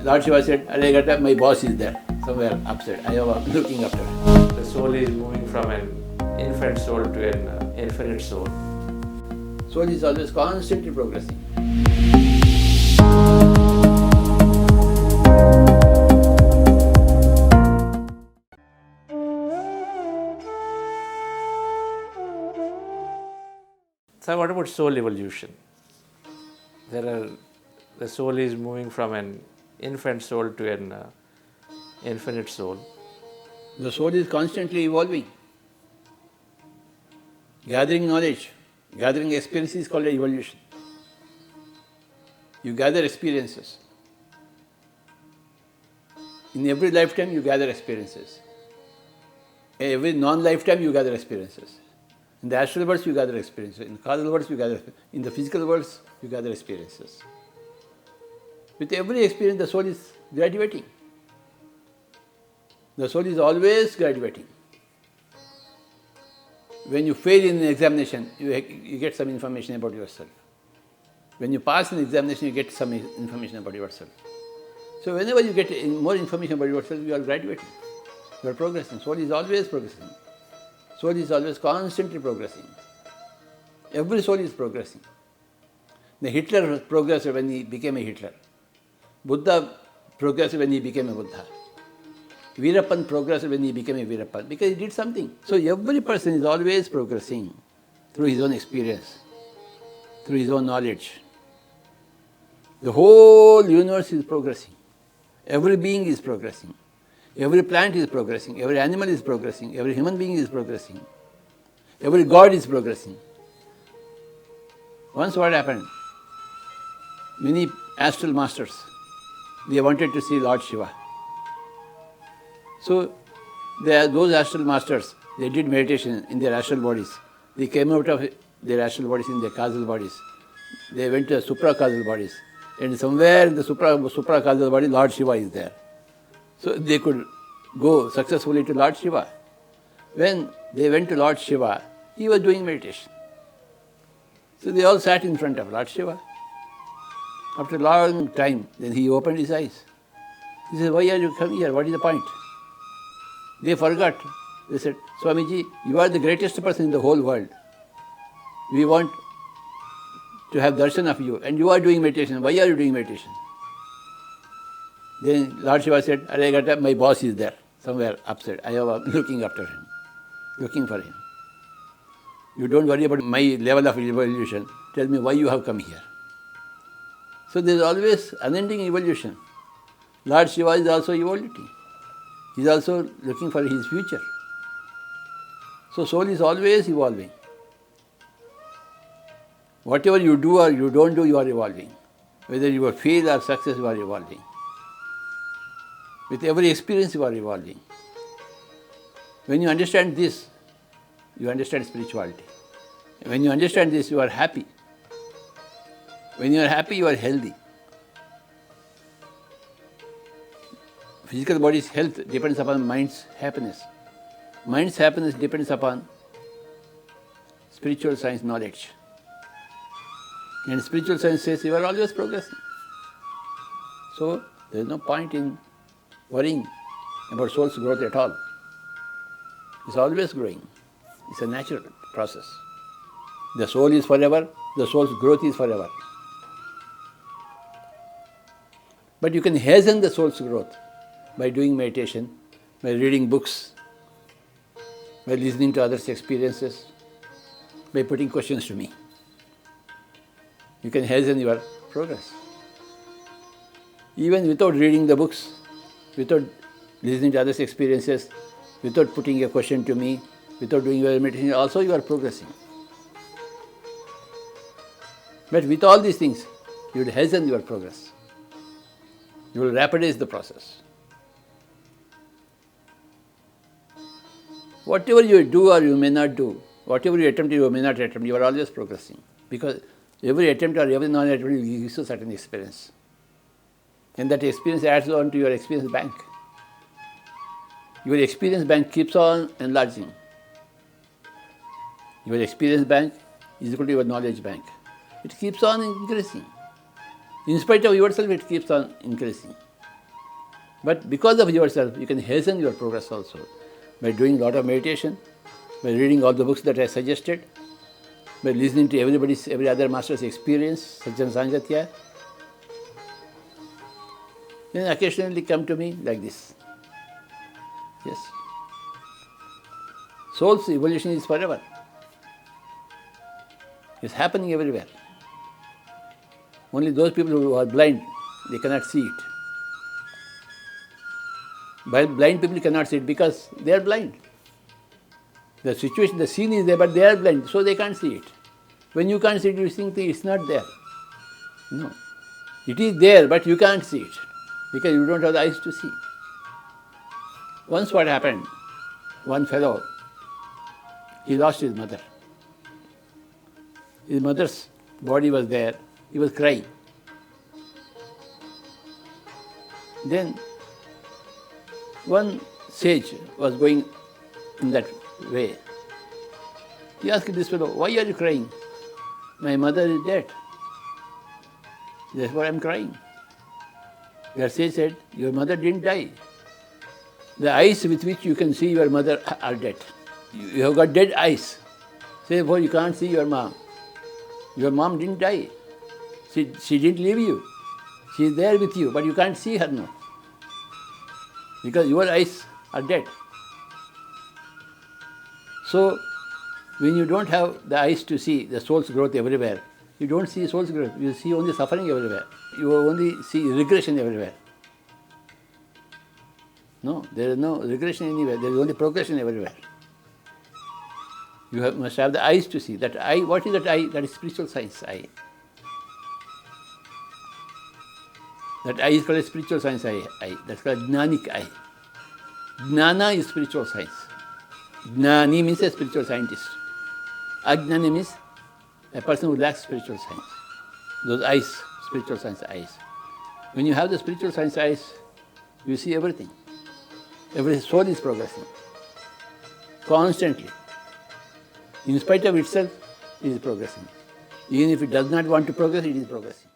Lord Shiva said, Arey, my boss is there, somewhere upstairs. I am looking after him. The soul is moving from an infant soul to an infinite soul. Soul is always constantly progressing. So what about soul evolution? The soul is moving from an infant soul to an infinite soul. The soul is constantly evolving. Gathering knowledge, gathering experiences is called evolution. You gather experiences. In every lifetime you gather experiences. Every non-lifetime you gather experiences. In the astral worlds you gather experiences. In the causal worlds you gather experiences. In the physical worlds you gather experiences. With every experience the soul is graduating. The soul is always graduating. When you fail in an examination, you get some information about yourself. When you pass an examination, you get some information about yourself. So whenever you get more information about yourself, you are graduating. You are progressing. Soul is always progressing. Soul is always constantly progressing. Every soul is progressing. The Hitler progressed when he became a Hitler. Buddha progressed when he became a Buddha. Veerappan progressed when he became a Veerappan, because he did something. So every person is always progressing through his own experience, through his own knowledge. The whole universe is progressing. Every being is progressing. Every plant is progressing. Every animal is progressing. Every human being is progressing. Every god is progressing. Once what happened? Many astral masters, they wanted to see Lord Shiva. So those astral masters, they did meditation in their astral bodies. They came out of their astral bodies in their causal bodies. They went to the supra-causal bodies. And somewhere in the supra-causal body, Lord Shiva is there. So they could go successfully to Lord Shiva. When they went to Lord Shiva, he was doing meditation. So they all sat in front of Lord Shiva. After a long time, then he opened his eyes. He said, why are you coming here? What is the point? They forgot. They said, Swamiji, you are the greatest person in the whole world. We want to have darshan of you, and you are doing meditation. Why are you doing meditation? Then Lord Shiva said, Arey, my boss is there, somewhere upstairs. I am looking after him, looking for him. You don't worry about my level of evolution. Tell me why you have come here. So there is always unending evolution. Lord Shiva is also evolving. He is also looking for his future. So soul is always evolving. Whatever you do or you don't do, you are evolving. Whether you are fail or success, you are evolving. With every experience, you are evolving. When you understand this, you understand spirituality. When you understand this, you are happy. When you are happy, you are healthy. Physical body's health depends upon mind's happiness. Mind's happiness depends upon spiritual science knowledge. And spiritual science says you are always progressing. So there is no point in worrying about soul's growth at all. It's always growing. It's a natural process. The soul is forever, the soul's growth is forever. But you can hasten the soul's growth by doing meditation, by reading books, by listening to others' experiences, by putting questions to me. You can hasten your progress. Even without reading the books, without listening to others' experiences, without putting a question to me, without doing your meditation, also you are progressing. But with all these things, you will hasten your progress. You will rapidize the process. Whatever you do or you may not do, whatever you attempt, you may not attempt, you are always progressing. Because every attempt or every non-attempt will give you a certain experience. And that experience adds on to your experience bank. Your experience bank keeps on enlarging. Your experience bank is equal to your knowledge bank. It keeps on increasing. In spite of yourself, it keeps on increasing. But because of yourself, you can hasten your progress also by doing a lot of meditation, by reading all the books that I suggested, by listening to every other master's experience, Sajjan Sangatya. Then occasionally come to me like this. Yes. Soul's evolution is forever. It's happening everywhere. Only those people who are blind, they cannot see it. Blind people cannot see it because they are blind. The situation, the scene is there, but they are blind, so they can't see it. When you can't see it, you think it's not there. No. It is there, but you can't see it because you don't have the eyes to see. Once what happened, one fellow, he lost his mother. His mother's body was there. He was crying. Then one sage was going in that way. He asked this fellow, "Why are you crying?" "My mother is dead. That's why I'm crying." The sage said, "Your mother didn't die. The eyes with which you can see your mother are dead. You have got dead eyes. Therefore you can't see your mom. Your mom didn't die. She didn't leave you. She is there with you, but you can't see her now. Because your eyes are dead." So, when you don't have the eyes to see the soul's growth everywhere, you don't see soul's growth. You see only suffering everywhere. You only see regression everywhere. No, there is no regression anywhere. There is only progression everywhere. You must have the eyes to see. That eye, what is that eye? That is spiritual science eye. That eye is called a spiritual science eye. That's called Gyanic eye. Jnana is spiritual science. Jnani means a spiritual scientist. Ajnani means a person who lacks spiritual science. Those eyes, spiritual science eyes. When you have the spiritual science eyes, you see everything. Every soul is progressing. Constantly. In spite of itself, it is progressing. Even if it does not want to progress, it is progressing.